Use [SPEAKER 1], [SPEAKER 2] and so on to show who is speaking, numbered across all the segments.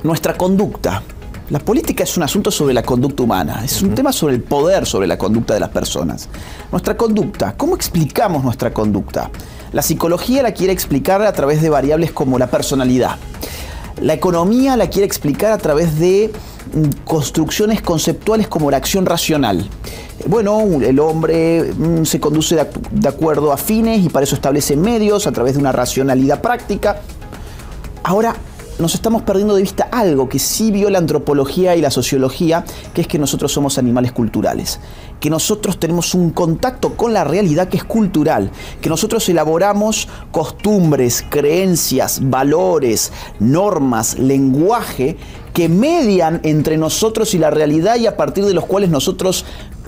[SPEAKER 1] nuestra conducta. La política es un asunto sobre la conducta humana, es un tema sobre el poder sobre la conducta de las personas. Nuestra conducta, ¿cómo explicamos nuestra conducta? La psicología la quiere explicar a través de variables como la personalidad. La economía la quiere explicar a través de construcciones conceptuales como la acción racional. Bueno, el hombre se conduce de acuerdo a fines y para eso establece medios a través de una racionalidad práctica. Ahora, nos estamos perdiendo de vista algo que sí vio la antropología y la sociología, que es que nosotros somos animales culturales, que nosotros tenemos un contacto con la realidad que es cultural, que nosotros elaboramos costumbres, creencias, valores, normas, lenguaje que median entre nosotros y la realidad y a partir de los cuales nosotros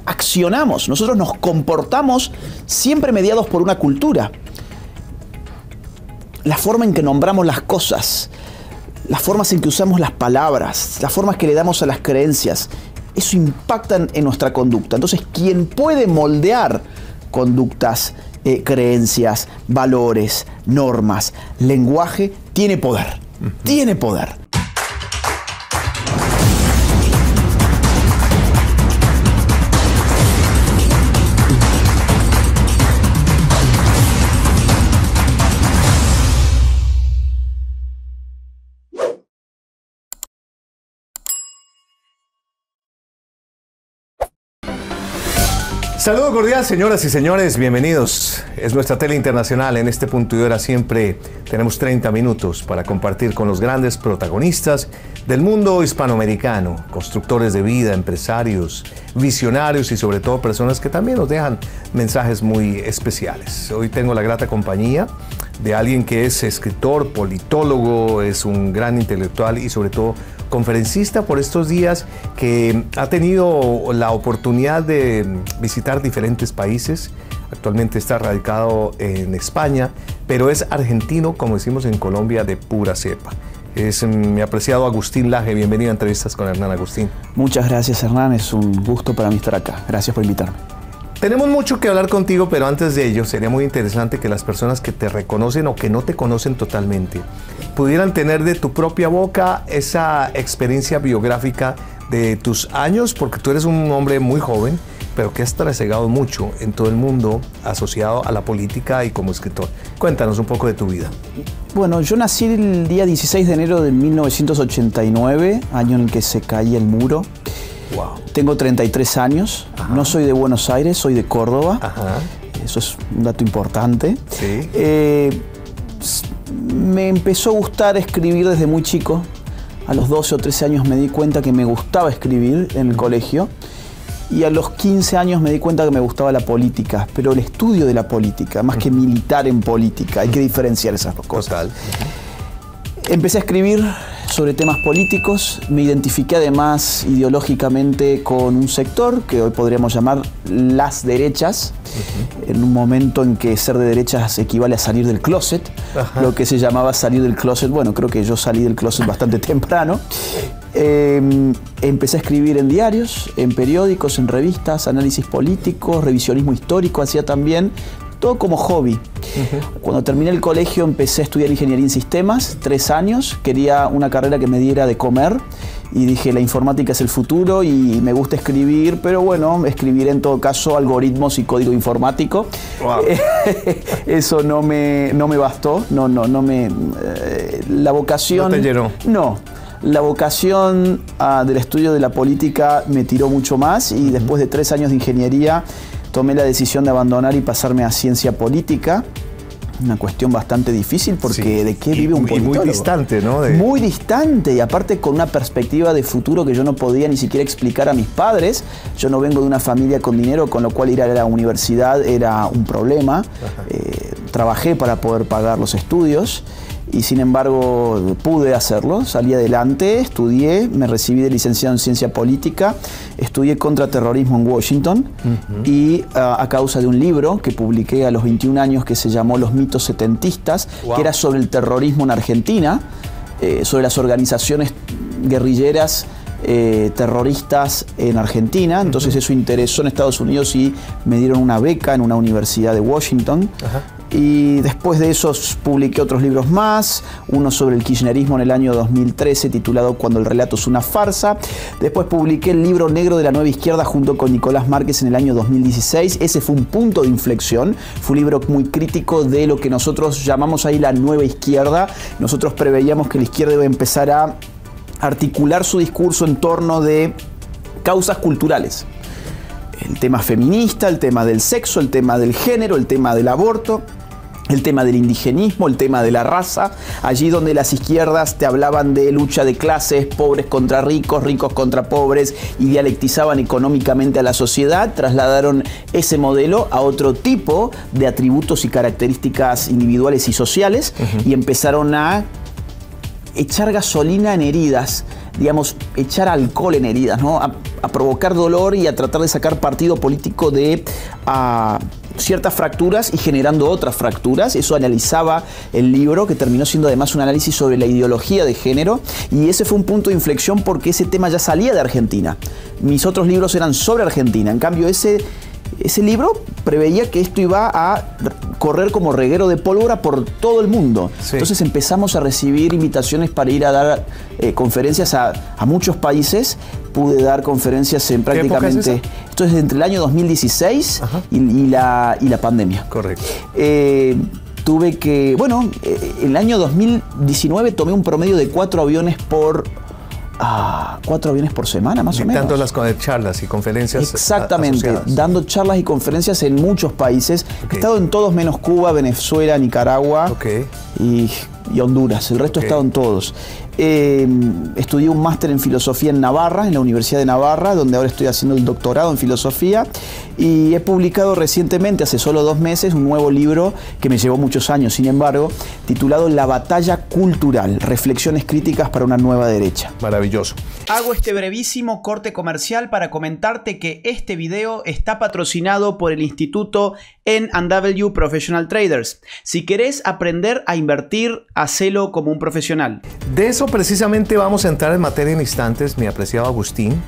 [SPEAKER 1] accionamos, nosotros nos comportamos siempre mediados por una cultura. La forma en que nombramos las cosas, las formas en que usamos las palabras, las formas que le damos a las creencias, eso impacta en nuestra conducta. Entonces, quien puede moldear conductas, creencias, valores, normas, lenguaje, tiene poder. Tiene poder.
[SPEAKER 2] Saludo cordial, señoras y señores, bienvenidos. Es nuestra tele internacional. En este punto y hora siempre tenemos 30 minutos para compartir con los grandes protagonistas del mundo hispanoamericano, constructores de vida, empresarios, visionarios y sobre todo personas que también nos dejan mensajes muy especiales. Hoy tengo la grata compañía de alguien que es escritor, politólogo, es un gran intelectual y sobre todo conferencista por estos días, que ha tenido la oportunidad de visitar diferentes países. Actualmente está radicado en España, pero es argentino, como decimos en Colombia, de pura cepa. Es mi apreciado Agustín Laje. Bienvenido a Entrevistas con Hernán. Agustín.
[SPEAKER 1] Muchas gracias, Hernán. Es un gusto para mí estar acá. Gracias por invitarme.
[SPEAKER 2] Tenemos mucho que hablar contigo, pero antes de ello sería muy interesante que las personas que te reconocen o que no te conocen totalmente pudieran tener de tu propia boca esa experiencia biográfica de tus años, porque tú eres un hombre muy joven, pero que has trasegado mucho en todo el mundo asociado a la política y como escritor. Cuéntanos un poco de tu vida.
[SPEAKER 1] Bueno, yo nací el día 16 de enero de 1989, año en el que se caía el muro.
[SPEAKER 2] Wow.
[SPEAKER 1] Tengo 33 años, Ajá. No soy de Buenos Aires, soy de Córdoba.
[SPEAKER 2] Ajá.
[SPEAKER 1] Eso es un dato importante.
[SPEAKER 2] Sí.
[SPEAKER 1] Me empezó a gustar escribir desde muy chico. A los 12 o 13 años me di cuenta que me gustaba escribir en el colegio. Y a los 15 años me di cuenta que me gustaba la política, pero el estudio de la política, más que militar en política. Hay que diferenciar esas dos cosas.
[SPEAKER 2] Total.
[SPEAKER 1] Empecé a escribir sobre temas políticos, me identifiqué además ideológicamente con un sector que hoy podríamos llamar las derechas, en un momento en que ser de derechas equivale a salir del closet, lo que se llamaba salir del closet. Bueno, creo que yo salí del closet bastante temprano. Empecé a escribir en diarios, en periódicos, en revistas, análisis políticos, revisionismo histórico, hacía también, todo como hobby. Cuando terminé el colegio empecé a estudiar ingeniería en sistemas, 3 años, quería una carrera que me diera de comer y dije la informática es el futuro y me gusta escribir, pero bueno, escribiré en todo caso algoritmos y código informático.
[SPEAKER 2] Wow.
[SPEAKER 1] Eso no me bastó, la vocación...
[SPEAKER 2] ¿No te llenó?
[SPEAKER 1] No. La vocación del estudio de la política me tiró mucho más y después de 3 años de ingeniería tomé la decisión de abandonar y pasarme a ciencia política. Una cuestión bastante difícil porque
[SPEAKER 2] sí.
[SPEAKER 1] ¿De qué vive un politólogo?
[SPEAKER 2] Y muy distante, ¿no?
[SPEAKER 1] Muy distante y aparte con una perspectiva de futuro que yo no podía ni siquiera explicar a mis padres. Yo no vengo de una familia con dinero, con lo cual ir a la universidad era un problema. Trabajé para poder pagar los estudios y sin embargo pude hacerlo, salí adelante, estudié, me recibí de licenciado en ciencia política, estudié contraterrorismo en Washington y a causa de un libro que publiqué a los 21 años que se llamó Los mitos setentistas, que era sobre el terrorismo en Argentina, sobre las organizaciones guerrilleras terroristas en Argentina. Entonces eso interesó en Estados Unidos y me dieron una beca en una universidad de Washington. Y después de eso publiqué otros libros más, uno sobre el kirchnerismo en el año 2013 titulado Cuando el relato es una farsa. Después publiqué el libro negro de la nueva izquierda junto con Nicolás Márquez en el año 2016. Ese fue un punto de inflexión, fue un libro muy crítico de lo que nosotros llamamos ahí la nueva izquierda. Nosotros preveíamos que la izquierda iba a empezar a articular su discurso en torno de causas culturales. El tema feminista, el tema del sexo, el tema del género, el tema del aborto, el tema del indigenismo, el tema de la raza, allí donde las izquierdas te hablaban de lucha de clases, pobres contra ricos, ricos contra pobres, y dialectizaban económicamente a la sociedad, trasladaron ese modelo a otro tipo de atributos y características individuales y sociales, y empezaron a echar gasolina en heridas, digamos, echar alcohol en heridas, ¿no? A provocar dolor y a tratar de sacar partido político de ciertas fracturas y generando otras fracturas. Eso analizaba el libro, que terminó siendo además un análisis sobre la ideología de género, y ese fue un punto de inflexión porque ese tema ya salía de Argentina. Mis otros libros eran sobre Argentina, en cambio ese libro preveía que esto iba a correr como reguero de pólvora por todo el mundo. Sí. Entonces empezamos a recibir invitaciones para ir a dar conferencias a muchos países. Pude dar conferencias en prácticamente...
[SPEAKER 2] ¿Qué época es esa?
[SPEAKER 1] Esto es entre el año 2016 y la pandemia.
[SPEAKER 2] Correcto.
[SPEAKER 1] Tuve que... Bueno, en el año 2019 tomé un promedio de 4 aviones por semana, más o menos.
[SPEAKER 2] Dando las charlas y conferencias.
[SPEAKER 1] Exactamente,
[SPEAKER 2] asociadas.
[SPEAKER 1] Dando charlas y conferencias en muchos países. He estado en todos menos Cuba, Venezuela, Nicaragua y Honduras. El resto he estado en todos. Estudié un máster en filosofía en Navarra, en la Universidad de Navarra, donde ahora estoy haciendo el doctorado en filosofía, y he publicado recientemente, hace solo 2 meses, un nuevo libro que me llevó muchos años, sin embargo, titulado La batalla cultural, reflexiones críticas para una nueva derecha.
[SPEAKER 2] Maravilloso.
[SPEAKER 1] Hago este brevísimo corte comercial para comentarte que este video está patrocinado por el Instituto N&W Professional Traders. Si querés aprender a invertir, hacelo como un profesional.
[SPEAKER 2] De eso precisamente vamos a entrar en materia en instantes, mi apreciado Agustín,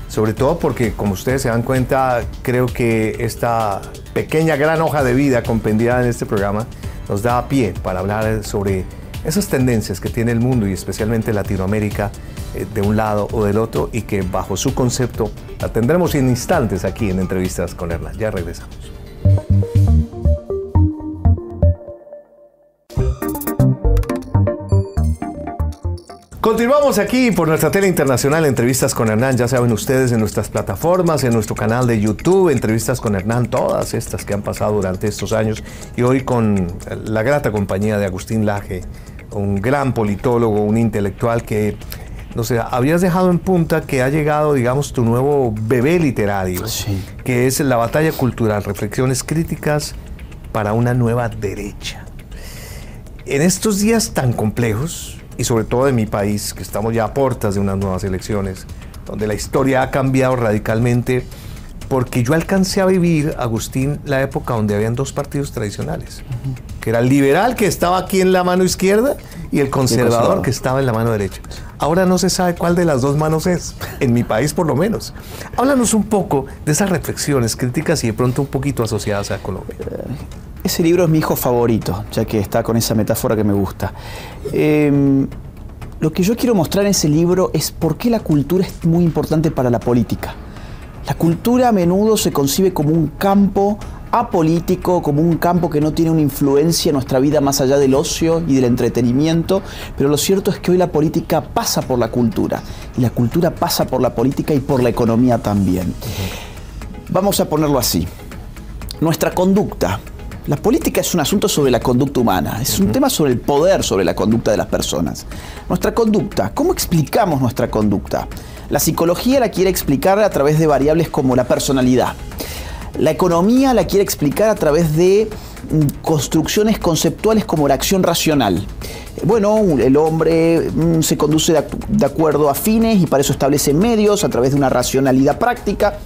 [SPEAKER 2] sobre todo porque, como ustedes se dan cuenta, creo que esta pequeña gran hoja de vida compendiada en este programa nos da pie para hablar sobre esas tendencias que tiene el mundo y especialmente Latinoamérica de un lado o del otro, y que bajo su concepto la tendremos en instantes aquí en Entrevistas con Hernán. Ya regresamos. Continuamos aquí por nuestra tele internacional, Entrevistas con Hernán. Ya saben ustedes, en nuestras plataformas, en nuestro canal de YouTube, Entrevistas con Hernán, todas estas que han pasado durante estos años, y hoy con la grata compañía de Agustín Laje, un gran politólogo, un intelectual que, no sé, habías dejado en punta que ha llegado, digamos, tu nuevo bebé literario,
[SPEAKER 1] sí,
[SPEAKER 2] que es La batalla cultural, reflexiones críticas para una nueva derecha. En estos días tan complejos, y sobre todo en mi país, que estamos ya a puertas de unas nuevas elecciones, donde la historia ha cambiado radicalmente, porque yo alcancé a vivir, Agustín, la época donde habían 2 partidos tradicionales, que era el liberal, que estaba aquí en la mano izquierda, y el conservador, que estaba en la mano derecha. Ahora no se sabe cuál de las 2 manos es, en mi país por lo menos. Háblanos un poco de esas reflexiones críticas y de pronto un poquito asociadas a Colombia.
[SPEAKER 1] Ese libro es mi hijo favorito, ya que está con esa metáfora que me gusta. Lo que yo quiero mostrar en ese libro es por qué la cultura es muy importante para la política. La cultura a menudo se concibe como un campo apolítico, como un campo que no tiene una influencia en nuestra vida más allá del ocio y del entretenimiento, pero lo cierto es que hoy la política pasa por la cultura, y la cultura pasa por la política y por la economía también. Vamos a ponerlo así. Nuestra conducta. La política es un asunto sobre la conducta humana, es un tema sobre el poder sobre la conducta de las personas. Nuestra conducta, ¿cómo explicamos nuestra conducta? La psicología la quiere explicar a través de variables como la personalidad. La economía la quiere explicar a través de construcciones conceptuales como la acción racional. Bueno, el hombre se conduce de acuerdo a fines y para eso establece medios a través de una racionalidad práctica.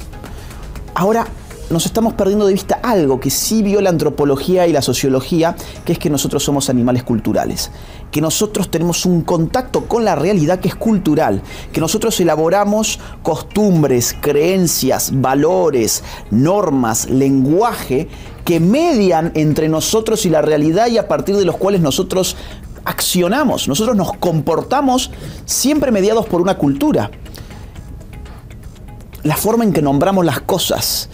[SPEAKER 1] Ahora, nos estamos perdiendo de vista algo que sí vio la antropología y la sociología, que es que nosotros somos animales culturales, que nosotros tenemos un contacto con la realidad que es cultural, que nosotros elaboramos costumbres, creencias, valores, normas, lenguaje que median entre nosotros y la realidad y a partir de los cuales nosotros accionamos. Nosotros nos comportamos siempre mediados por una cultura. La forma en que nombramos las cosas,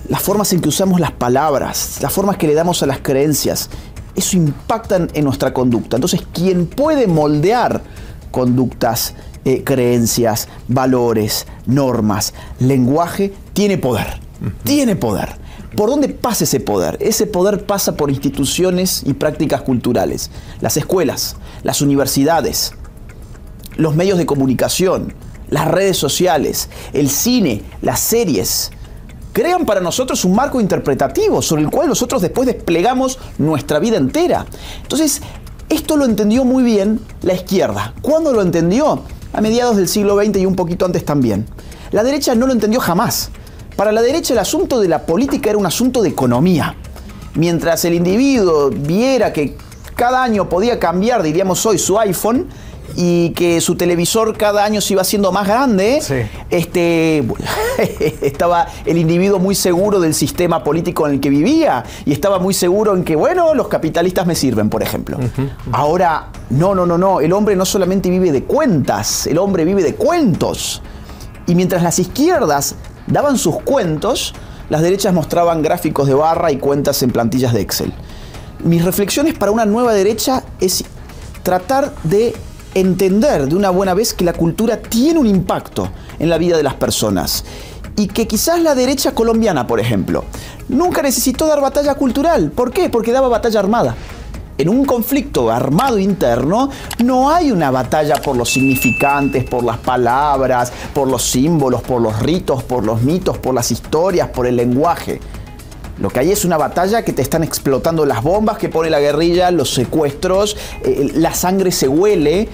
[SPEAKER 1] las formas en que usamos las palabras, las formas que le damos a las creencias, eso impacta en nuestra conducta. Entonces, quien puede moldear conductas, creencias, valores, normas, lenguaje, tiene poder. Tiene poder. ¿Por dónde pasa ese poder? Ese poder pasa por instituciones y prácticas culturales. Las escuelas, las universidades, los medios de comunicación, las redes sociales, el cine, las series, crean para nosotros un marco interpretativo sobre el cual nosotros después desplegamos nuestra vida entera. Entonces, esto lo entendió muy bien la izquierda. ¿Cuándo lo entendió? A mediados del siglo XX y un poquito antes también. La derecha no lo entendió jamás. Para la derecha el asunto de la política era un asunto de economía. Mientras el individuo viera que cada año podía cambiar, diríamos hoy, su iPhone, y que su televisor cada año se iba haciendo más grande, sí. Estaba el individuo muy seguro del sistema político en el que vivía y estaba muy seguro en que, bueno, los capitalistas me sirven, por ejemplo. Ahora, no, el hombre no solamente vive de cuentas, el hombre vive de cuentos. Y mientras las izquierdas daban sus cuentos, las derechas mostraban gráficos de barra y cuentas en plantillas de Excel. Mis reflexiones para una nueva derecha es tratar de entender de una buena vez que la cultura tiene un impacto en la vida de las personas y que quizás la derecha colombiana, por ejemplo, nunca necesitó dar batalla cultural. ¿Por qué? Porque daba batalla armada. En un conflicto armado interno no hay una batalla por los significantes, por las palabras, por los símbolos, por los ritos, por los mitos, por las historias, por el lenguaje. Lo que hay es una batalla que te están explotando las bombas que pone la guerrilla, los secuestros, la sangre se huele,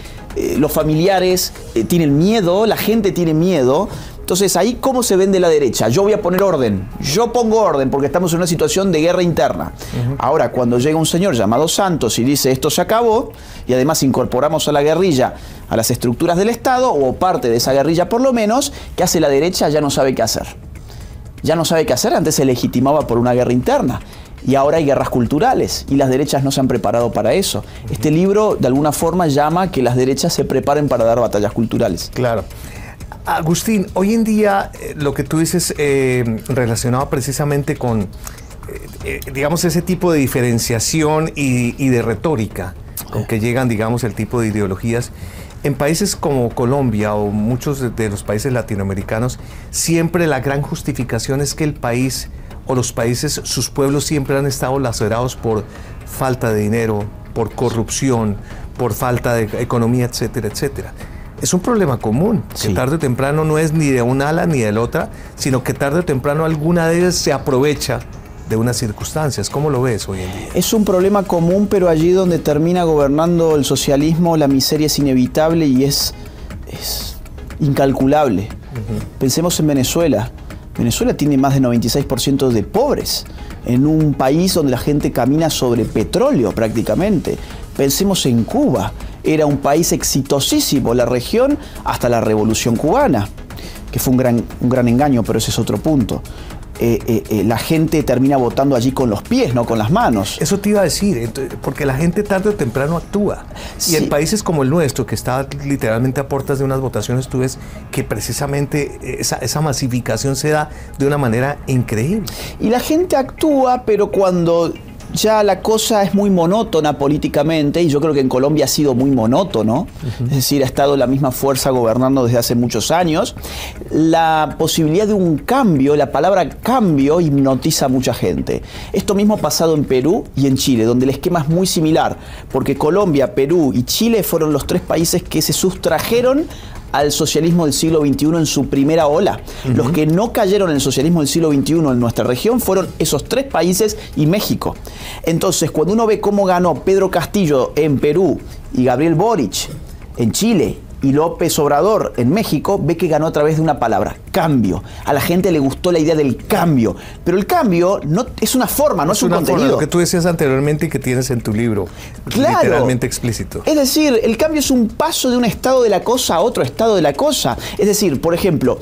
[SPEAKER 1] los familiares tienen miedo, la gente tiene miedo. Entonces, ahí, ¿cómo se vende la derecha? Yo voy a poner orden, yo pongo orden porque estamos en una situación de guerra interna. Ahora, cuando llega un señor llamado Santos y dice esto se acabó, y además incorporamos a la guerrilla a las estructuras del Estado, o parte de esa guerrilla por lo menos, ¿qué hace la derecha? Ya no sabe qué hacer. Ya no sabe qué hacer, antes se legitimaba por una guerra interna. Y ahora hay guerras culturales y las derechas no se han preparado para eso. Este libro, de alguna forma, llama a que las derechas se preparen para dar batallas culturales.
[SPEAKER 2] Claro. Agustín, hoy en día lo que tú dices relacionado precisamente con, digamos, ese tipo de diferenciación y de retórica con que llegan, digamos, el tipo de ideologías. En países como Colombia o muchos de los países latinoamericanos, siempre la gran justificación es que el país o los países, sus pueblos siempre han estado lacerados por falta de dinero, por corrupción, por falta de economía, etcétera, etcétera. Es un problema común, que tarde o temprano no es ni de un ala ni de la otra, sino que tarde o temprano alguna de ellas se aprovecha de unas circunstancias. ¿Cómo lo ves hoy en día?
[SPEAKER 1] Es un problema común, pero allí donde termina gobernando el socialismo, la miseria es inevitable y es incalculable. Pensemos en Venezuela. Venezuela tiene más de 96% de pobres, en un país donde la gente camina sobre petróleo prácticamente. Pensemos en Cuba. Era un país exitosísimo, la región, hasta la Revolución Cubana, que fue un gran engaño, pero ese es otro punto. La gente termina votando allí con los pies, no con las manos.
[SPEAKER 2] Eso te iba a decir, porque la gente tarde o temprano actúa. Sí. Y en países como el nuestro, que está literalmente a puertas de unas votaciones, tú ves que precisamente esa masificación se da de una manera increíble.
[SPEAKER 1] Y la gente actúa, pero cuando ya la cosa es muy monótona políticamente, y yo creo que en Colombia ha sido muy monótono, es decir, ha estado la misma fuerza gobernando desde hace muchos años, la posibilidad de un cambio, la palabra cambio hipnotiza a mucha gente. Esto mismo ha pasado en Perú y en Chile, donde el esquema es muy similar, porque Colombia, Perú y Chile fueron los tres países que se sustrajeron al socialismo del siglo XXI en su primera ola. Los que no cayeron en el socialismo del siglo XXI en nuestra región fueron esos tres países y México. Entonces, cuando uno ve cómo ganó Pedro Castillo en Perú y Gabriel Boric en Chile y López Obrador en México, ve que ganó a través de una palabra, cambio. A la gente le gustó la idea del cambio, pero el cambio no es una forma, no es un contenido.
[SPEAKER 2] Forma, lo que tú decías anteriormente y que tienes en tu libro,
[SPEAKER 1] claro,
[SPEAKER 2] literalmente explícito.
[SPEAKER 1] Es decir, el cambio es un paso de un estado de la cosa a otro estado de la cosa. Es decir, por ejemplo,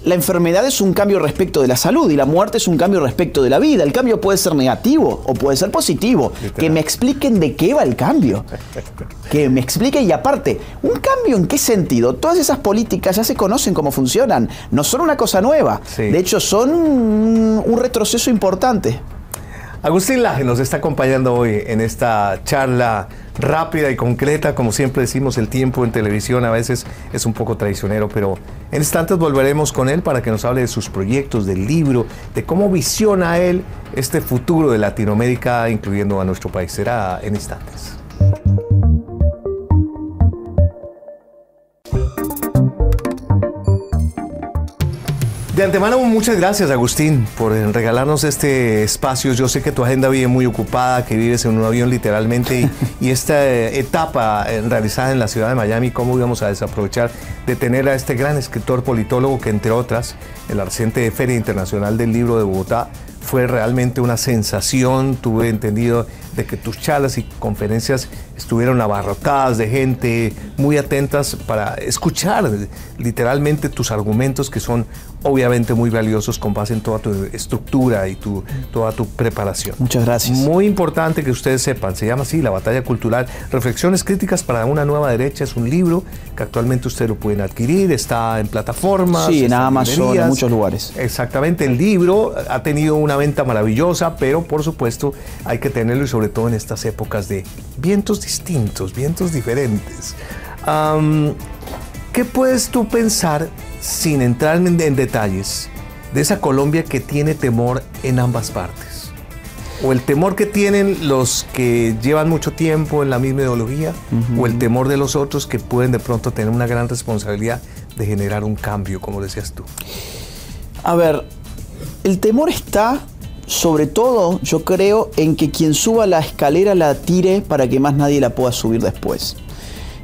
[SPEAKER 1] la enfermedad es un cambio respecto de la salud y la muerte es un cambio respecto de la vida. El cambio puede ser negativo o puede ser positivo. Literal. Que me expliquen de qué va el cambio. Que me expliquen, y aparte, ¿un cambio en qué sentido? Todas esas políticas ya se conocen cómo funcionan. No son una cosa nueva. Sí. De hecho, son un retroceso importante.
[SPEAKER 2] Agustín Laje nos está acompañando hoy en esta charla rápida y concreta. Como siempre decimos, el tiempo en televisión a veces es un poco traicionero, pero en instantes volveremos con él para que nos hable de sus proyectos, del libro, de cómo visiona él este futuro de Latinoamérica, incluyendo a nuestro país. Será en instantes. De antemano, muchas gracias, Agustín, por regalarnos este espacio. Yo sé que tu agenda vive muy ocupada, que vives en un avión literalmente, y esta etapa realizada en la ciudad de Miami, ¿cómo íbamos a desaprovechar de tener a este gran escritor politólogo que, entre otras, en la reciente Feria Internacional del Libro de Bogotá, fue realmente una sensación? Tuve entendido de que tus charlas y conferencias estuvieron abarrotadas de gente muy atentas para escuchar literalmente tus argumentos, que son obviamente muy valiosos con base en toda tu estructura y toda tu preparación.
[SPEAKER 1] Muchas gracias.
[SPEAKER 2] Muy importante que ustedes sepan, se llama así La Batalla Cultural, Reflexiones Críticas para una Nueva Derecha. Es un libro que actualmente ustedes lo pueden adquirir, está en plataformas.
[SPEAKER 1] Sí, en Amazon, en muchos lugares.
[SPEAKER 2] Exactamente, el libro ha tenido una venta maravillosa, pero por supuesto hay que tenerlo, y sobre todo en estas épocas de vientos distintos, vientos diferentes. ¿Qué puedes tú pensar, sin entrar en detalles, de esa Colombia que tiene temor en ambas partes? O el temor que tienen los que llevan mucho tiempo en la misma ideología, o el temor de los otros que pueden de pronto tener una gran responsabilidad de generar un cambio, como decías tú.
[SPEAKER 1] A ver, el temor está, sobre todo, yo creo, en que quien suba la escalera la tire para que más nadie la pueda subir después.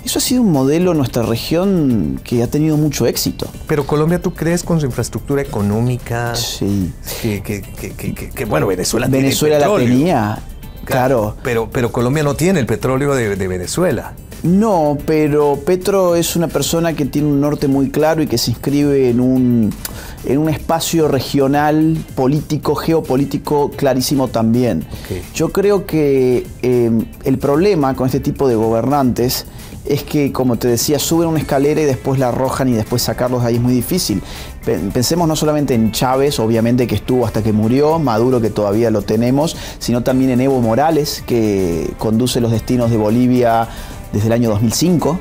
[SPEAKER 1] Eso ha sido un modelo en nuestra región que ha tenido mucho éxito.
[SPEAKER 2] Pero Colombia, ¿tú crees, con su infraestructura económica?
[SPEAKER 1] Sí.
[SPEAKER 2] Que bueno, Venezuela
[SPEAKER 1] la tenía, claro.
[SPEAKER 2] Pero Colombia no tiene el petróleo de Venezuela.
[SPEAKER 1] No, pero Petro es una persona que tiene un norte muy claro y que se inscribe en un espacio regional, político, geopolítico clarísimo también. Okay. Yo creo que el problema con este tipo de gobernantes es que, como te decía, suben una escalera y después la arrojan, y después sacarlos de ahí es muy difícil. Pensemos no solamente en Chávez, obviamente, que estuvo hasta que murió, Maduro, que todavía lo tenemos, sino también en Evo Morales, que conduce los destinos de Bolivia desde el año 2005.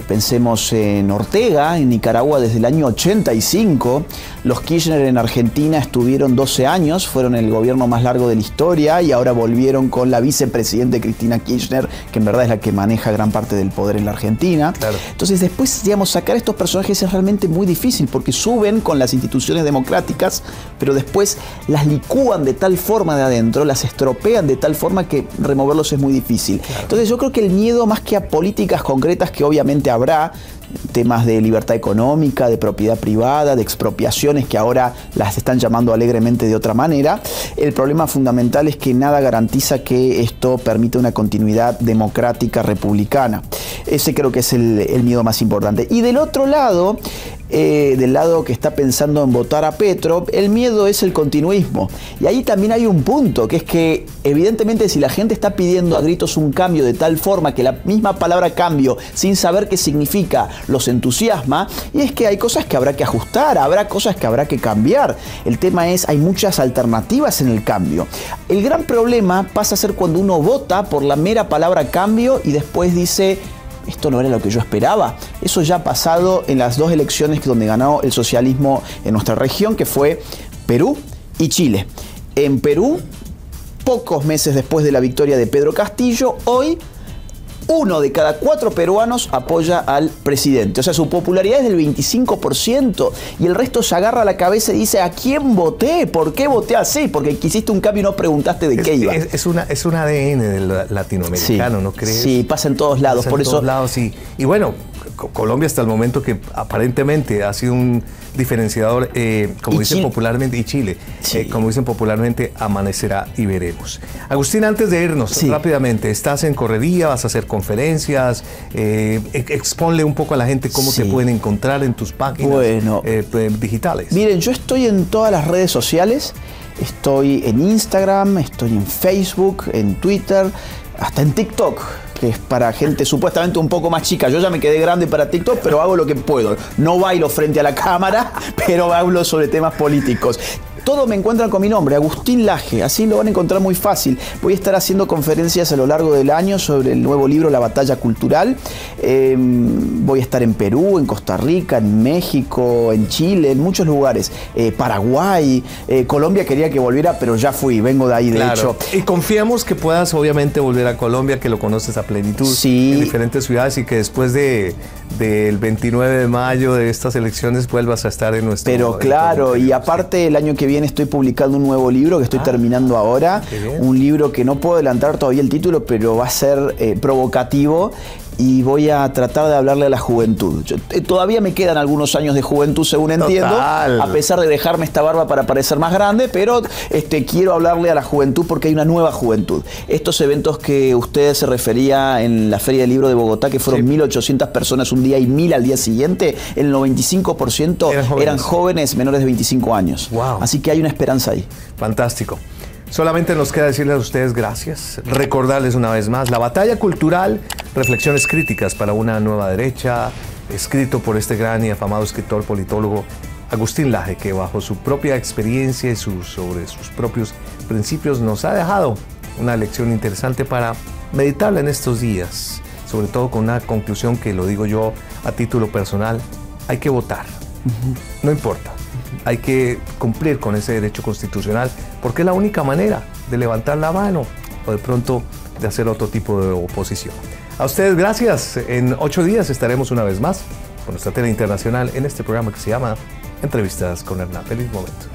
[SPEAKER 1] Pensemos en Ortega, en Nicaragua, desde el año 85. Los Kirchner en Argentina estuvieron 12 años, fueron el gobierno más largo de la historia, y ahora volvieron con la vicepresidenta Cristina Kirchner, que en verdad es la que maneja gran parte del poder en la Argentina. Claro. Entonces, después, digamos, sacar a estos personajes es realmente muy difícil, porque suben con las instituciones democráticas, pero después las licúan de tal forma de adentro, las estropean de tal forma que removerlos es muy difícil. Claro. Entonces, yo creo que el miedo, más que a políticas concretas que obviamente habrá, temas de libertad económica, de propiedad privada, de expropiaciones que ahora las están llamando alegremente de otra manera, el problema fundamental es que nada garantiza que esto permita una continuidad democrática republicana. Ese creo que es el miedo más importante. Y del otro lado, del lado que está pensando en votar a Petro, el miedo es el continuismo. Y ahí también hay un punto, que es que evidentemente si la gente está pidiendo a gritos un cambio de tal forma que la misma palabra cambio, sin saber qué significa, los entusiasma, y es que hay cosas que habrá que ajustar, habrá cosas que habrá que cambiar. El tema es, hay muchas alternativas en el cambio. El gran problema pasa a ser cuando uno vota por la mera palabra cambio y después dice: esto no era lo que yo esperaba. Eso ya ha pasado en las dos elecciones donde ganó el socialismo en nuestra región, que fue Perú y Chile. En Perú, pocos meses después de la victoria de Pedro Castillo, hoy 1 de cada 4 peruanos apoya al presidente. O sea, su popularidad es del 25%, y el resto se agarra la cabeza y dice: ¿a quién voté? ¿Por qué voté así? Porque quisiste un cambio y no preguntaste de qué iba.
[SPEAKER 2] Es un ADN del latinoamericano,
[SPEAKER 1] sí,
[SPEAKER 2] ¿no crees?
[SPEAKER 1] Sí, pasa en todos lados.
[SPEAKER 2] Pasa
[SPEAKER 1] por
[SPEAKER 2] en
[SPEAKER 1] eso
[SPEAKER 2] todos lados, y bueno, Colombia hasta el momento que aparentemente ha sido un diferenciador, como dicen
[SPEAKER 1] Chile.
[SPEAKER 2] Popularmente, y Chile,
[SPEAKER 1] Sí.
[SPEAKER 2] como dicen popularmente, amanecerá y veremos. Agustín, antes de irnos,
[SPEAKER 1] Sí.
[SPEAKER 2] rápidamente, ¿estás en correría? ¿Vas a hacer conferencias? Exponle un poco a la gente cómo
[SPEAKER 1] Sí.
[SPEAKER 2] te pueden encontrar en tus páginas
[SPEAKER 1] Bueno.
[SPEAKER 2] digitales.
[SPEAKER 1] Miren, yo estoy en todas las redes sociales. Estoy en Instagram, estoy en Facebook, en Twitter, hasta en TikTok, que es para gente supuestamente un poco más chica. Yo ya me quedé grande para TikTok, pero hago lo que puedo. No bailo frente a la cámara, pero hablo sobre temas políticos. Todo me encuentran con mi nombre, Agustín Laje, así lo van a encontrar muy fácil. Voy a estar haciendo conferencias a lo largo del año sobre el nuevo libro La Batalla Cultural. Voy a estar en Perú, en Costa Rica, en México, en Chile, en muchos lugares. Paraguay, Colombia quería que volviera, pero ya fui, vengo de ahí de hecho.
[SPEAKER 2] Y confiamos que puedas obviamente volver a Colombia, que lo conoces a plenitud
[SPEAKER 1] Sí.
[SPEAKER 2] en diferentes ciudades y que después del 29 de mayo de estas elecciones vuelvas a estar en nuestro...
[SPEAKER 1] Pero claro, y aparte el año que viene estoy publicando un nuevo libro que estoy terminando ahora.
[SPEAKER 2] qué bien.
[SPEAKER 1] Un libro que no puedo adelantar todavía el título, pero va a ser provocativo. Y voy a tratar de hablarle a la juventud. Todavía me quedan algunos años de juventud, según entiendo,
[SPEAKER 2] Total.
[SPEAKER 1] a pesar de dejarme esta barba para parecer más grande, pero quiero hablarle a la juventud porque hay una nueva juventud. Estos eventos que usted se refería en la Feria del Libro de Bogotá, que fueron 1.800 personas un día y 1.000 al día siguiente, el 95% eran jóvenes menores de 25 años.
[SPEAKER 2] Wow.
[SPEAKER 1] Así que hay una esperanza ahí.
[SPEAKER 2] Fantástico. Solamente nos queda decirles a ustedes gracias, recordarles una vez más, La Batalla Cultural, reflexiones críticas para una nueva derecha, escrito por este gran y afamado escritor politólogo Agustín Laje, que bajo su propia experiencia y sobre sus propios principios nos ha dejado una lección interesante para meditarla en estos días, sobre todo con una conclusión que lo digo yo a título personal, hay que votar, no importa. Hay que cumplir con ese derecho constitucional porque es la única manera de levantar la mano o de pronto de hacer otro tipo de oposición. A ustedes gracias. En 8 días estaremos una vez más con nuestra tele internacional en este programa que se llama Entrevistas con Hernán. Feliz momento.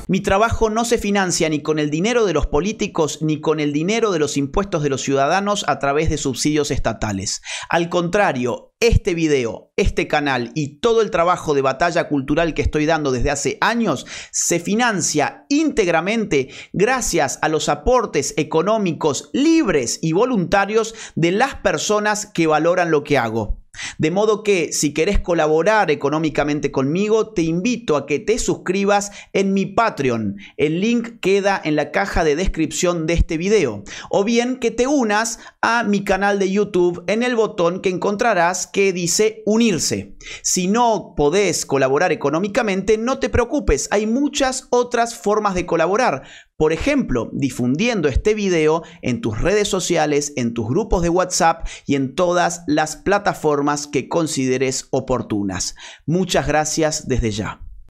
[SPEAKER 1] Mi trabajo no se financia ni con el dinero de los políticos ni con el dinero de los impuestos de los ciudadanos a través de subsidios estatales. Al contrario, este video, este canal y todo el trabajo de batalla cultural que estoy dando desde hace años se financia íntegramente gracias a los aportes económicos libres y voluntarios de las personas que valoran lo que hago. De modo que si querés colaborar económicamente conmigo, te invito a que te suscribas en mi Patreon. El link queda en la caja de descripción de este video. O bien que te unas a mi canal de YouTube en el botón que encontrarás que dice unirse. Si no podés colaborar económicamente, no te preocupes, hay muchas otras formas de colaborar. Por ejemplo, difundiendo este video en tus redes sociales, en tus grupos de WhatsApp y en todas las plataformas que consideres oportunas. Muchas gracias desde ya.